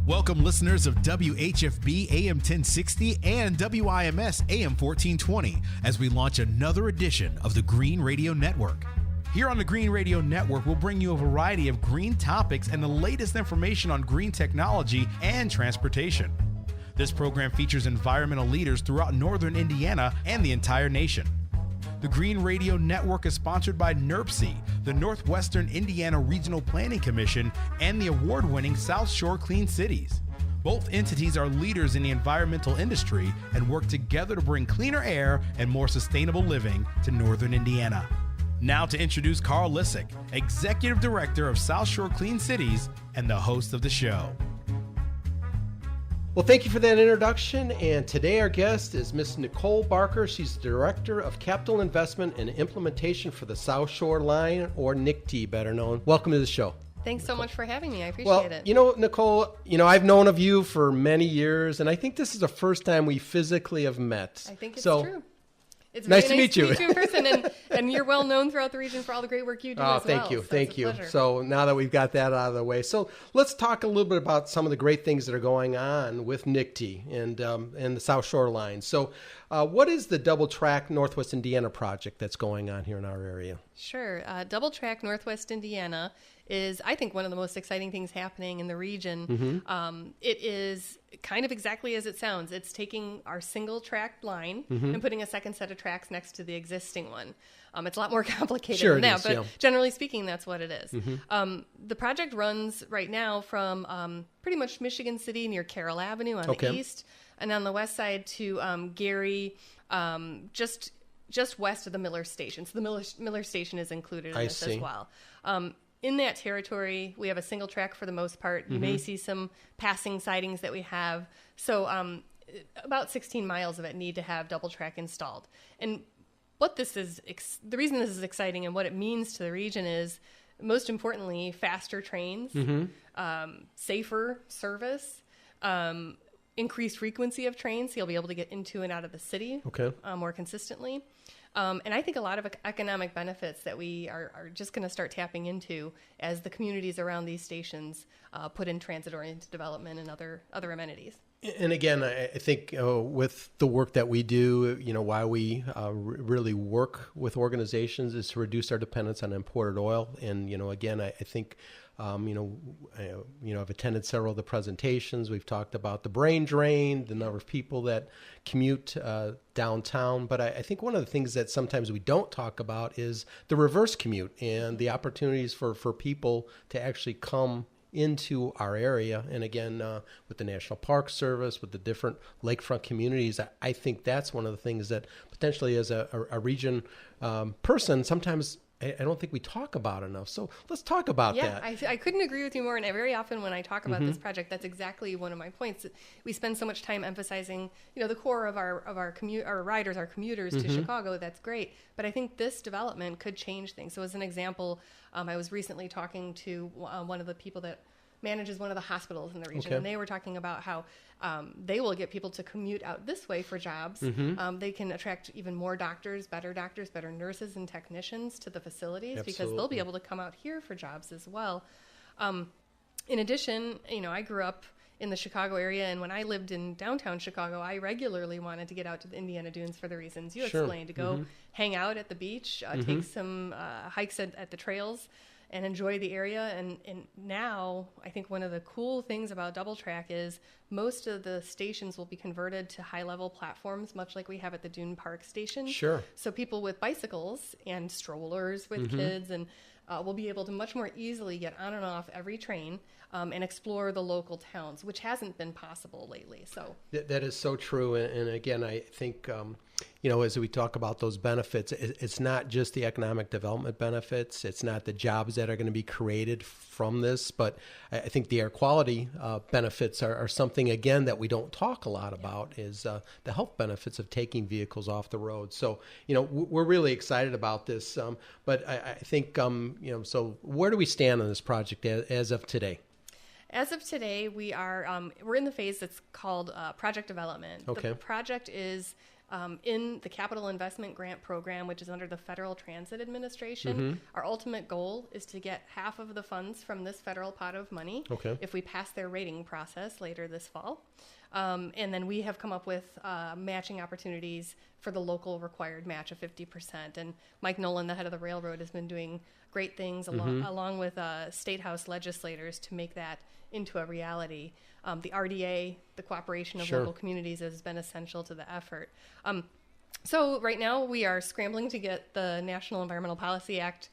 Welcome, listeners of WHFB AM 1060 and WIMS AM 1420, as we launch another edition of the Green Radio Network. Here on the Green Radio Network, we'll bring you a variety of green topics and the latest information on green technology and transportation. This program features environmental leaders throughout northern Indiana and the entire nation. The Green Radio Network is sponsored by NIRPC, the Northwestern Indiana Regional Planning Commission, and the award-winning South Shore Clean Cities. Both entities are leaders in the environmental industry and work together to bring cleaner air and more sustainable living to northern Indiana. Now to introduce Carl Lisek, Executive Director of South Shore Clean Cities and the host of the show. Well, thank you for that introduction. And today our guest is Miss Nicole Barker. She's the Director of Capital Investment and Implementation for the South Shore Line, or NICTD, better known. Welcome to the show. Thanks so much for having me. I appreciate it. You know, Nicole, I've known of you for many years, and I think this is the first time we physically have met. I think it's true. It's nice very to meet you in person, and you're well known throughout the region for all the great work you do as well. Thank you. So Thank you. So now that we've got that out of the way, so let's talk a little bit about some of the great things that are going on with NICTD and the South Shore Line. So what is the Double Track Northwest Indiana project that's going on here in our area? Sure. Double Track Northwest Indiana is, I think, one of the most exciting things happening in the region. Mm-hmm. It is kind of exactly as it sounds. It's taking our single track line and putting a second set of tracks next to the existing one. It's a lot more complicated than that, but generally speaking, that's what it is. The project runs right now from pretty much Michigan City near Carroll Avenue on the east, and on the west side to Gary, just west of the Miller Station. So the Miller Station is included in this as well. In that territory, we have a single track for the most part. You may see some passing sidings that we have. So about 16 miles of it need to have double track installed. And what this is, the reason this is exciting and what it means to the region is, most importantly, faster trains, safer service, increased frequency of trains, so you'll be able to get into and out of the city more consistently. And I think a lot of economic benefits that we are just going to start tapping into as the communities around these stations put in transit-oriented development and other amenities. And again, I think with the work that we do, why we really work with organizations is to reduce our dependence on imported oil. And, again, I think, I've attended several of the presentations. We've talked about the brain drain, the number of people that commute downtown. But I think one of the things that sometimes we don't talk about is the reverse commute and the opportunities for people to actually come into our area. And again, with the National Park Service, with the different lakefront communities, I think that's one of the things that potentially as a region person, sometimes I don't think we talk about enough. So let's talk about that. Yeah, I couldn't agree with you more. And very often when I talk about this project, that's exactly one of my points. We spend so much time emphasizing, the core of our riders, our commuters to Chicago. That's great. But I think this development could change things. So as an example, I was recently talking to one of the people that manages one of the hospitals in the region, and they were talking about how they will get people to commute out this way for jobs. They can attract even more doctors, better nurses and technicians to the facilities because they'll be able to come out here for jobs as well. In addition, I grew up in the Chicago area, and when I lived in downtown Chicago, I regularly wanted to get out to the Indiana Dunes for the reasons you explained, to go hang out at the beach, take some hikes at the trails, and enjoy the area. And now I think one of the cool things about Double Track is most of the stations will be converted to high-level platforms, much like we have at the Dune Park Station. Sure. So people with bicycles and strollers with kids and will be able to much more easily get on and off every train and explore the local towns, which hasn't been possible lately. So that is so true. And again, I think, as we talk about those benefits, it's not just the economic development benefits. It's not the jobs that are going to be created from this, but I think the air quality benefits are something, again, that we don't talk a lot about is the health benefits of taking vehicles off the road. So, we're really excited about this. But I think, so where do we stand on this project as of today? As of today, we're in the phase that's called project development. Okay. The project is In the Capital Investment Grant Program, which is under the Federal Transit Administration, our ultimate goal is to get half of the funds from this federal pot of money if we pass their rating process later this fall. And then we have come up with matching opportunities for the local required match of 50%. And Mike Nolan, the head of the railroad, has been doing great things along with State House legislators to make that into a reality. The RDA, the cooperation of local communities, has been essential to the effort. So right now we are scrambling to get the National Environmental Policy Act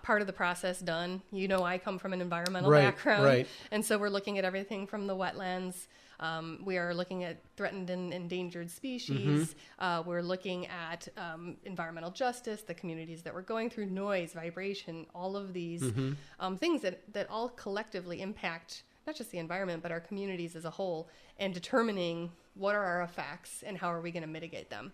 part of the process done. You know, I come from an environmental background, and so we're looking at everything from the wetlands. We are looking at threatened and endangered species. We're looking at environmental justice, the communities that we're going through, noise, vibration, all of these things that all collectively impact not just the environment, but our communities as a whole, and determining what are our effects and how are we going to mitigate them.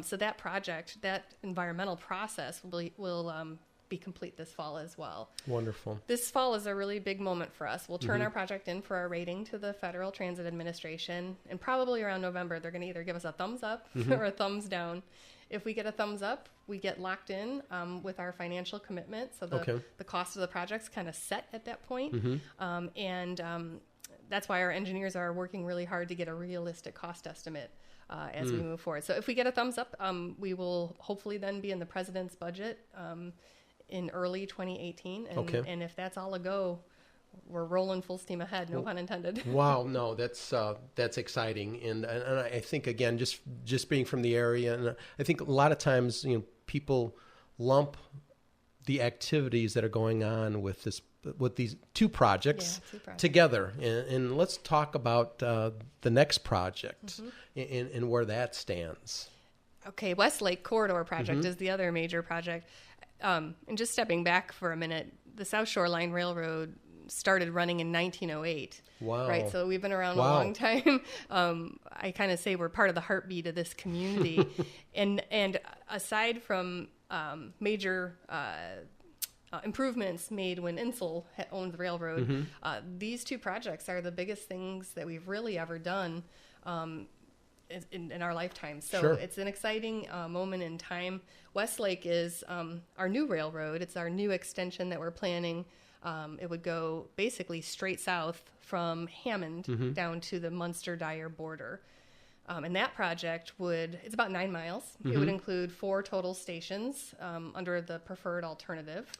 So that project, that environmental process will be complete this fall as well. Wonderful. This fall is a really big moment for us. We'll turn our project in for our rating to the Federal Transit Administration, and probably around November, they're going to either give us a thumbs up or a thumbs down. If we get a thumbs up, we get locked in with our financial commitment. So the cost of the project's kind of set at that point. And that's why our engineers are working really hard to get a realistic cost estimate as we move forward. So if we get a thumbs up, we will hopefully then be in the president's budget in early 2018. And if that's all a go, we're rolling full steam ahead, no pun intended. Wow, no, that's exciting. And I think, again, just being from the area, and I think a lot of times, people lump the activities that are going on with these two projects together. And let's talk about the next project and where that stands. Okay, Westlake Corridor Project is the other major project. And just stepping back for a minute, the South Shoreline Railroad started running in 1908. Wow. Right, so we've been around a long time. I kind of say we're part of the heartbeat of this community. and aside from major improvements made when Insull owned the railroad, these two projects are the biggest things that we've really ever done in our lifetime. So it's an exciting moment in time. Westlake is our new railroad. It's our new extension that we're planning. It would go basically straight south from Hammond down to the Munster-Dyer border. And that project it's about 9 miles. It would include 4 total stations under the preferred alternative,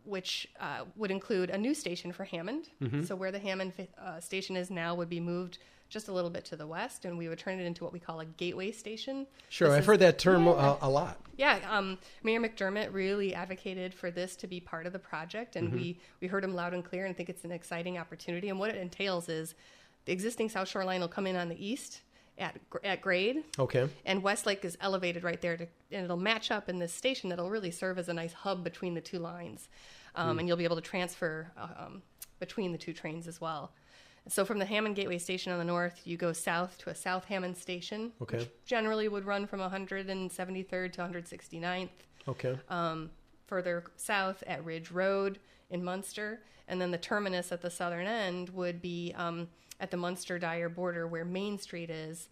which would include a new station for Hammond. So where the Hammond station is now would be moved just a little bit to the west, and we would turn it into what we call a gateway station. I've heard that term a lot. Mayor McDermott really advocated for this to be part of the project, and we heard him loud and clear and think it's an exciting opportunity. And what it entails is the existing South Shore line will come in on the east at grade. And Westlake is elevated right there, and it'll match up in this station that'll really serve as a nice hub between the two lines. And you'll be able to transfer between the two trains as well. So from the Hammond Gateway Station on the north, you go south to a South Hammond Station, which generally would run from 173rd to 169th. Further south at Ridge Road in Munster. And then the terminus at the southern end would be at the Munster-Dyer border where Main Street is.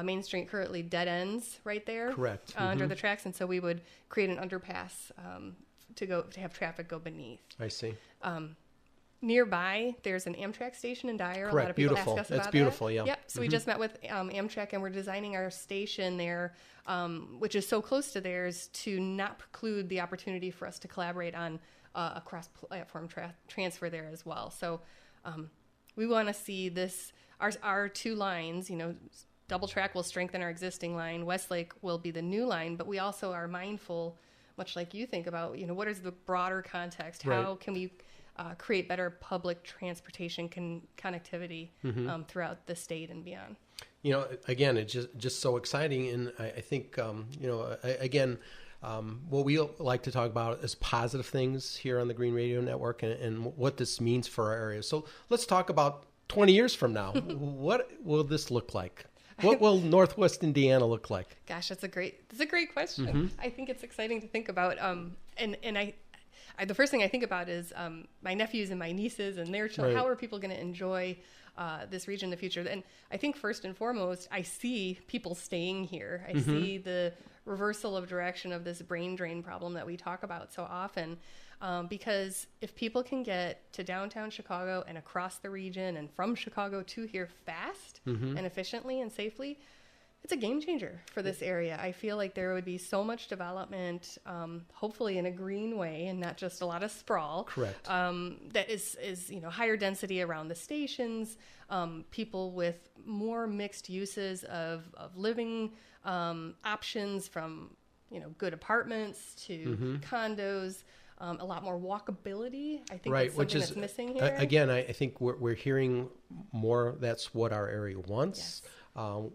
Main Street currently dead ends right there. Under the tracks. And so we would create an underpass to have traffic go beneath. I see. Nearby, there's an Amtrak station in Dyer. A lot of people ask us about that. That's beautiful, yeah. Yep. So we just met with Amtrak, and we're designing our station there, which is so close to theirs, to not preclude the opportunity for us to collaborate on a cross-platform transfer there as well. So we want to see this, our two lines, double track will strengthen our existing line. Westlake will be the new line, but we also are mindful, much like you think about, what is the broader context? How can we create better public transportation connectivity throughout the state and beyond? Again, it's just so exciting. And I think, what we like to talk about is positive things here on the Green Radio Network and what this means for our area. So let's talk about 20 years from now. What will this look like? What will Northwest Indiana look like? Gosh, that's a great question. I think it's exciting to think about. And the first thing I think about is my nephews and my nieces and their children. Right. How are people going to enjoy this region in the future? And I think first and foremost, I see people staying here. I see the reversal of direction of this brain drain problem that we talk about so often. Because if people can get to downtown Chicago and across the region and from Chicago to here fast and efficiently and safely, it's a game changer for this area. I feel like there would be so much development, hopefully in a green way and not just a lot of sprawl. Correct. That is higher density around the stations, people with more mixed uses of living options, from good apartments to condos. A lot more walkability. I think that's something that's missing here. Again, I think we're hearing more. That's what our area wants. Yes.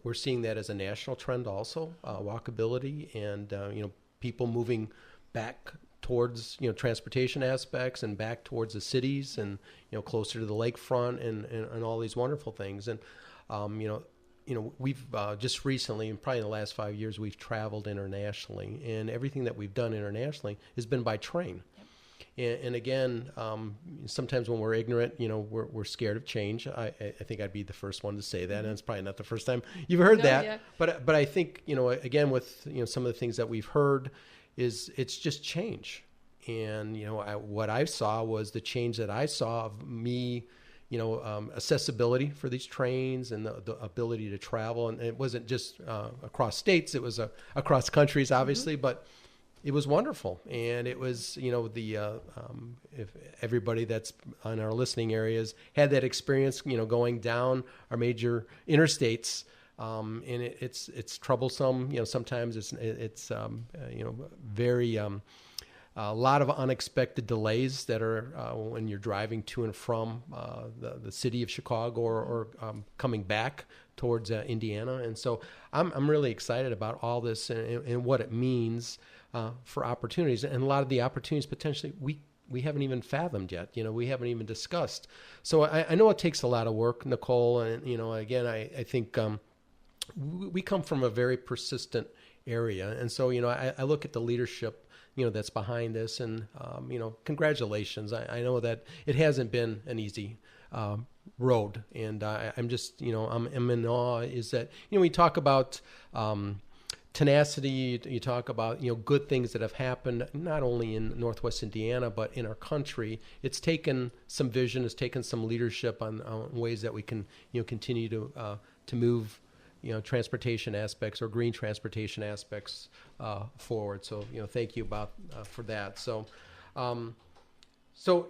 We're seeing that as a national trend also, walkability and, people moving back towards, transportation aspects and back towards the cities and, closer to the lakefront and all these wonderful things. And, we've just recently, and probably in the last 5 years, we've traveled internationally, and everything that we've done internationally has been by train. And again, sometimes when we're ignorant, we're scared of change. I think I'd be the first one to say that, and it's probably not the first time you've heard that. Yeah. But I think, again, with some of the things that we've heard, is it's just change. And what I saw was the change that I saw of me, accessibility for these trains and the ability to travel. And it wasn't just across states; it was across countries, obviously, but it was wonderful. And it was, if everybody that's on our listening areas had that experience, going down our major interstates, and it's troublesome. Sometimes it's very, a lot of unexpected delays that are when you're driving to and from the city of Chicago or coming back towards Indiana. And so I'm really excited about all this and what it means for opportunities. And a lot of the opportunities potentially we haven't even fathomed yet. We haven't even discussed. So I know it takes a lot of work, Nicole. And, again, I think we come from a very persistent area. And so, I look at the leadership that's behind this, and congratulations. I know that it hasn't been an easy road, and I'm just I'm in awe. Is that we talk about tenacity. You talk about good things that have happened not only in Northwest Indiana but in our country. It's taken some vision. It's taken some leadership on ways that we can continue to move transportation aspects or green transportation aspects forward. So, thank you for that. So,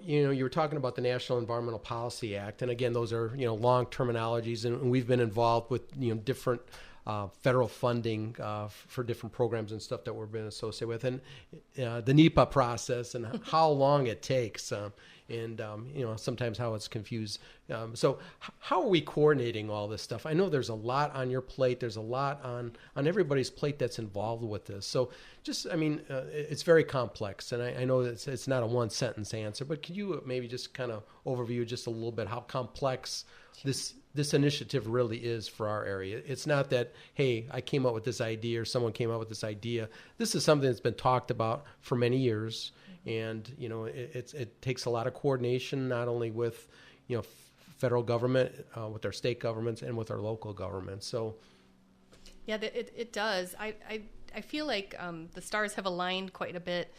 you were talking about the National Environmental Policy Act, and again, those are long terminologies, and we've been involved with different federal funding for different programs and stuff that we've been associated with, and the NEPA process and how long it takes. And sometimes how it's confused. So how are we coordinating all this stuff? I know there's a lot on your plate. There's a lot on everybody's plate that's involved with this. So just, it's very complex. And I know it's not a one-sentence answer, but could you maybe just kind of overview just a little bit how complex this initiative really is for our area? It's not that, hey, I came up with this idea or someone came up with this idea. This is something that's been talked about for many years. And, it takes a lot of coordination, not only with, federal government, with our state governments and with our local governments. So, yeah, it does. I feel like the stars have aligned quite a bit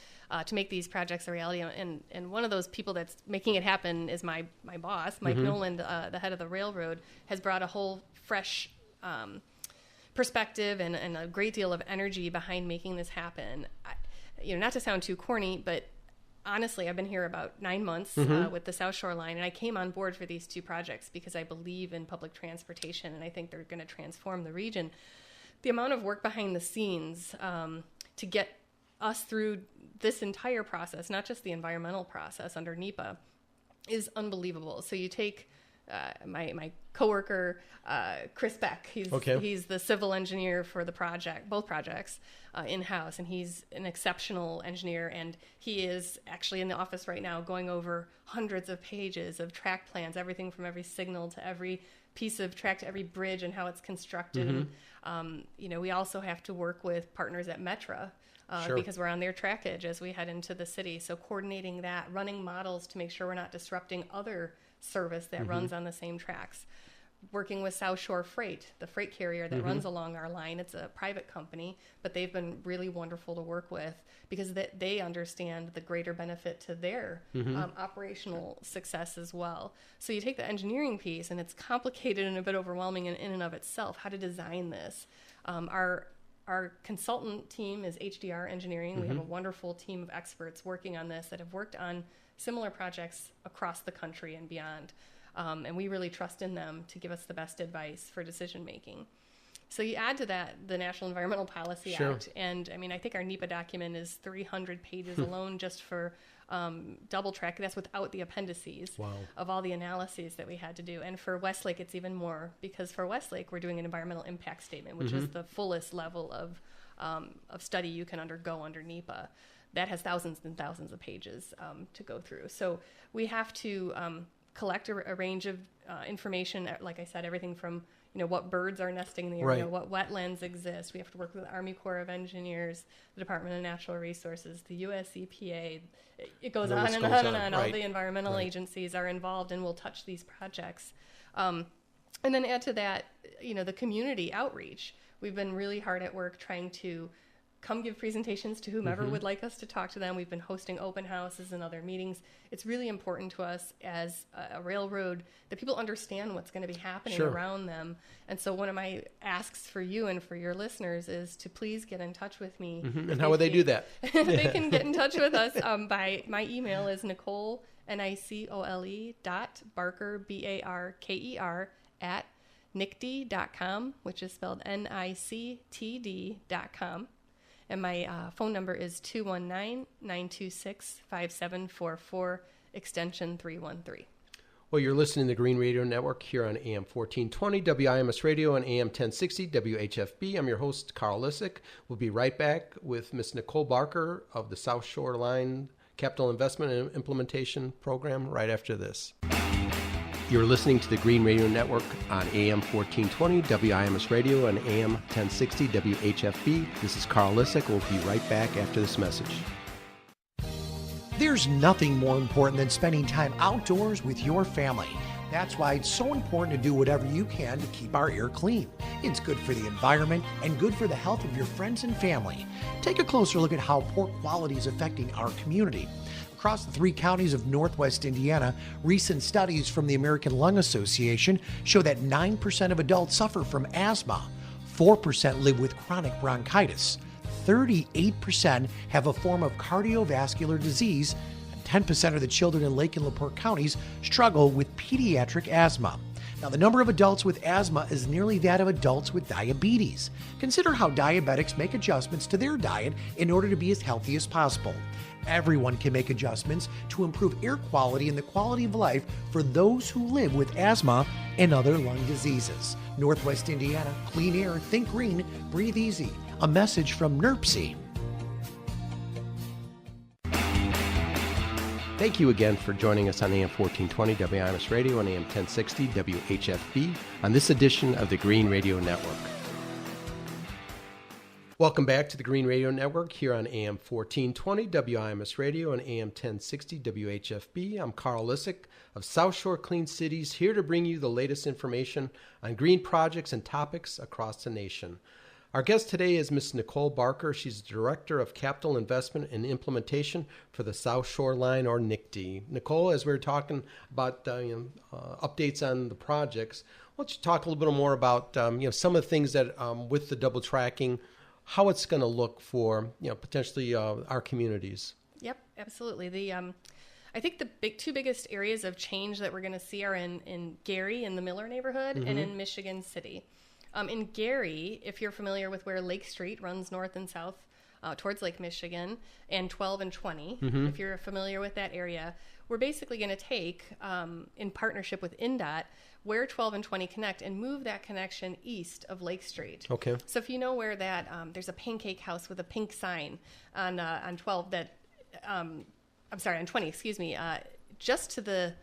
to make these projects a reality. And one of those people that's making it happen is my boss, Mike Noland, the head of the railroad, has brought a whole fresh perspective and a great deal of energy behind making this happen. Not to sound too corny, but honestly, I've been here about 9 months with the South Shore Line, and I came on board for these two projects because I believe in public transportation, and I think they're going to transform the region. The amount of work behind the scenes to get us through this entire process, not just the environmental process under NEPA, is unbelievable. So you take my coworker, Chris Beck. He's the civil engineer for both projects in-house, and he's an exceptional engineer, and he is actually in the office right now going over hundreds of pages of track plans, everything from every signal to every piece of track to every bridge and how it's constructed. And, we also have to work with partners at Metra because we're on their trackage as we head into the city. So coordinating that, running models to make sure we're not disrupting other service that runs on the same tracks. Working with South Shore Freight, the freight carrier that runs along our line. It's a private company, but they've been really wonderful to work with because they understand the greater benefit to their operational success as well. So you take the engineering piece, and it's complicated and a bit overwhelming in and of itself, how to design this. Our consultant team is HDR Engineering. We have a wonderful team of experts working on this that have worked on similar projects across the country and beyond. And we really trust in them to give us the best advice for decision making. So you add to that the National Environmental Policy Act. And I mean, I think our NEPA document is 300 pages alone just for double track. That's without the appendices of all the analyses that we had to do. And for Westlake, it's even more, because for Westlake, we're doing an environmental impact statement, which is the fullest level of study you can undergo under NEPA. That has thousands and thousands of pages to go through. So we have to collect a range of information, like I said, everything from what birds are nesting in the area, what wetlands exist. We have to work with the Army Corps of Engineers, the Department of Natural Resources, the U.S. EPA. It goes on and on and on. All the environmental agencies are involved and will touch these projects. And then add to that, the community outreach. We've been really hard at work trying to come give presentations to whomever would like us to talk to them. We've been hosting open houses and other meetings. It's really important to us as a railroad that people understand what's going to be happening around them. And so one of my asks for you and for your listeners is to please get in touch with me. And how would they do that? They can get in touch with us by my email is Nicole, Nicole, .Barker, Barker, at NICTD.com, which is spelled NICTD.com. And my phone number is 219-926-5744, extension 313. Well, you're listening to the Green Radio Network here on AM 1420, WIMS Radio, and AM 1060, WHFB. I'm your host, Carl Lisek. We'll be right back with Miss Nicole Barker of the South Shore Line Capital Investment and Implementation Program right after this. You're listening to the Green Radio Network on AM 1420, WIMS Radio, and AM 1060, WHFB. This is Carl Lisek. We'll be right back after this message. There's nothing more important than spending time outdoors with your family. That's why it's so important to do whatever you can to keep our air clean. It's good for the environment and good for the health of your friends and family. Take a closer look at how poor quality is affecting our community. Across the 3 counties of Northwest Indiana, recent studies from the American Lung Association show that 9% of adults suffer from asthma, 4% live with chronic bronchitis, 38% have a form of cardiovascular disease, and 10% of the children in Lake and LaPorte counties struggle with pediatric asthma. Now, the number of adults with asthma is nearly that of adults with diabetes. Consider how diabetics make adjustments to their diet in order to be as healthy as possible. Everyone can make adjustments to improve air quality and the quality of life for those who live with asthma and other lung diseases. Northwest Indiana, clean air, think green, breathe easy. A message from NIRPC. Thank you again for joining us on AM 1420, WIMS Radio, and AM 1060, WHFB, on this edition of the Green Radio Network. Welcome back to the Green Radio Network here on AM 1420, WIMS Radio, and AM 1060, WHFB. I'm Carl Lisek of South Shore Clean Cities, here to bring you the latest information on green projects and topics across the nation. Our guest today is Ms. Nicole Barker. She's Director of Capital Investment and Implementation for the South Shore Line, or NICTD. Nicole, as we were talking about updates on the projects, why don't you talk a little bit more about some of the things that with the double tracking, how it's going to look for potentially our communities. Yep, absolutely. I think the two biggest areas of change that we're going to see are in Gary, in the Miller neighborhood, and in Michigan City. In Gary, if you're familiar with where Lake Street runs north and south towards Lake Michigan, and 12 and 20, if you're familiar with that area, we're basically going to take, in partnership with INDOT, where 12 and 20 connect and move that connection east of Lake Street. Okay. So if you know where that, there's a pancake house with a pink sign on 12 that, on 20, excuse me, just to the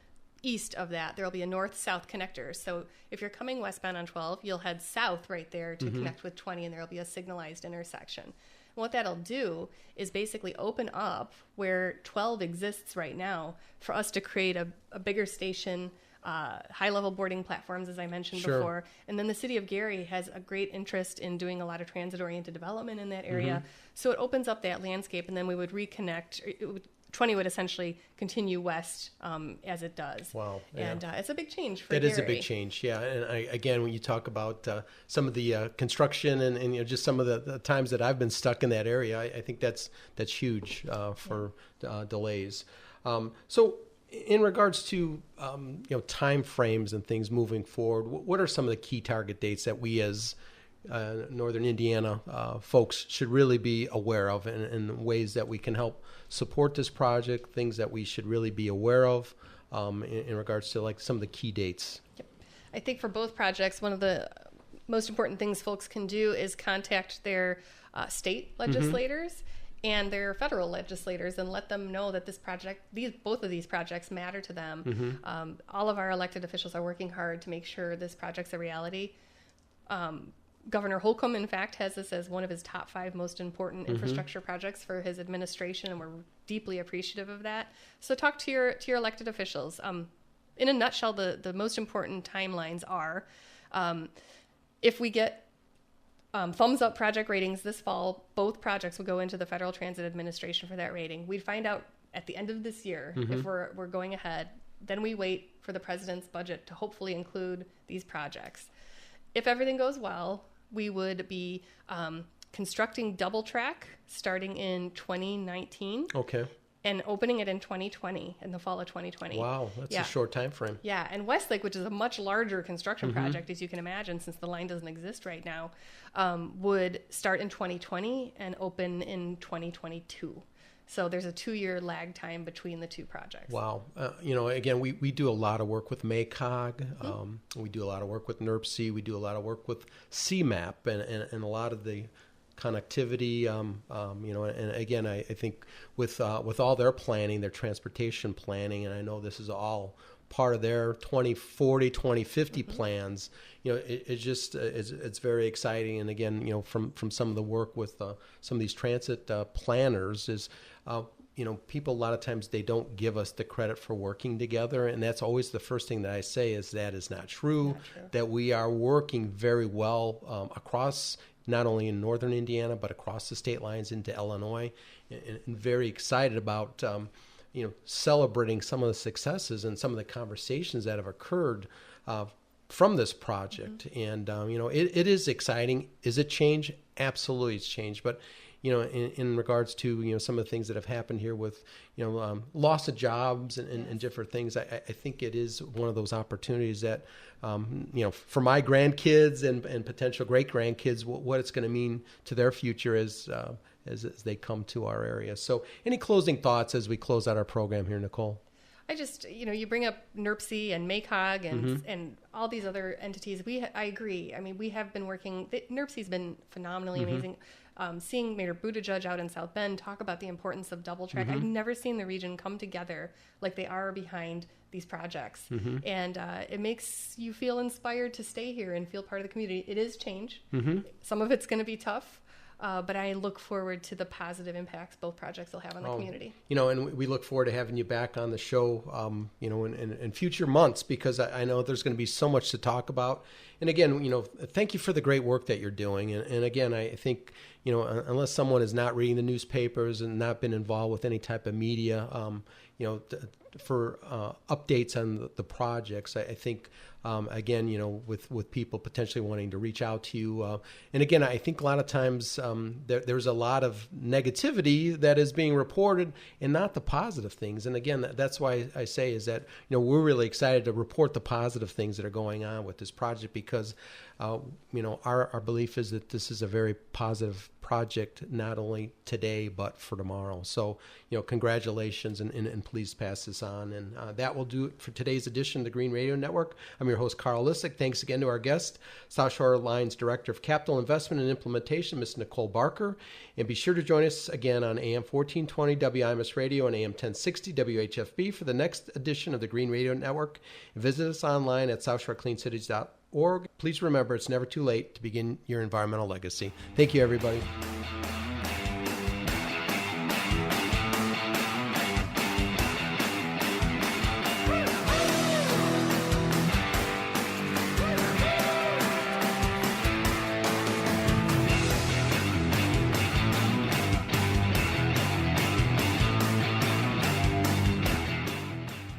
east of that, there will be a north-south connector. So if you're coming westbound on 12, you'll head south right there to connect with 20, and there will be a signalized intersection. And what that'll do is basically open up where 12 exists right now for us to create a bigger station, high-level boarding platforms, as I mentioned before. And then the city of Gary has a great interest in doing a lot of transit-oriented development in that area. So it opens up that landscape, and then we would reconnect. 20 would essentially continue west as it does. Wow. Yeah. And it's a big change for Gary. It is a big change, yeah. And again, when you talk about some of the construction and just some of the times that I've been stuck in that area, I think that's huge for delays. So in regards to time frames and things moving forward, what are some of the key target dates that we as Northern Indiana folks should really be aware of, and ways that we can help support this project, things that we should really be aware of in regards to like some of the key dates? Yep. I think for both projects, one of the most important things folks can do is contact their state legislators and their federal legislators and let them know that this project, both of these projects matter to them. All of our elected officials are working hard to make sure this project's a reality. Governor Holcomb, in fact, has this as one of his top 5 most important infrastructure projects for his administration, and we're deeply appreciative of that. So talk to your elected officials. In a nutshell, the most important timelines are, if we get thumbs up project ratings this fall, both projects will go into the Federal Transit Administration for that rating. We'd find out at the end of this year if we're going ahead. Then we wait for the president's budget to hopefully include these projects. If everything goes well, we would be constructing double track starting in 2019. Okay. And opening it in 2020, in the fall of 2020. Wow, that's a short time frame. Yeah, and Westlake, which is a much larger construction project, as you can imagine, since the line doesn't exist right now, would start in 2020 and open in 2022. So there's a 2-year lag time between the two projects. Wow. Again, we do a lot of work with MACOG. We do a lot of work with NIRPC. We do a lot of work with CMAP and a lot of the connectivity. And again, I think with all their planning, their transportation planning, and I know this is all part of their 2040, 2050 plans. It's very exciting. And again, from some of the work with some of these transit planners is, people a lot of times they don't give us the credit for working together, and that's always the first thing that I say is that is not true. That we are working very well across, not only in northern Indiana but across the state lines into Illinois, and very excited about celebrating some of the successes and some of the conversations that have occurred from this project. And it is exciting. Is it change? Absolutely, it's change. But in regards to some of the things that have happened here with loss of jobs and different things, I think it is one of those opportunities that for my grandkids and potential great grandkids, what it's going to mean to their future as they come to our area. So any closing thoughts as we close out our program here, Nicole? I just, you bring up NIRPC and MACOG and all these other entities. I agree. I mean, we have been working, NIRPC's been phenomenally amazing. Seeing Mayor Buttigieg out in South Bend talk about the importance of double track. I've never seen the region come together like they are behind these projects. And it makes you feel inspired to stay here and feel part of the community. It is change. Some of it's going to be tough. But I look forward to the positive impacts both projects will have on the community. And we look forward to having you back on the show, in future months, because I know there's going to be so much to talk about. And again, thank you for the great work that you're doing. And again, I think, unless someone is not reading the newspapers and not been involved with any type of media, for updates on the projects, I think, again, with people potentially wanting to reach out to you. And again, I think a lot of times there's a lot of negativity that is being reported and not the positive things. And again, that's why I say is that, we're really excited to report the positive things that are going on with this project because, our belief is that this is a very positive project, not only today, but for tomorrow. So, congratulations and please pass this on. And that will do it for today's edition of the Green Radio Network. I'm your host, Carl Lisek. Thanks again to our guest, South Shore Line's Director of Capital Investment and Implementation, Ms. Nicole Barker. And be sure to join us again on AM 1420 WIMS Radio and AM 1060 WHFB for the next edition of the Green Radio Network. And visit us online at southshorecleancities.org. Please remember, it's never too late to begin your environmental legacy. Thank you, everybody.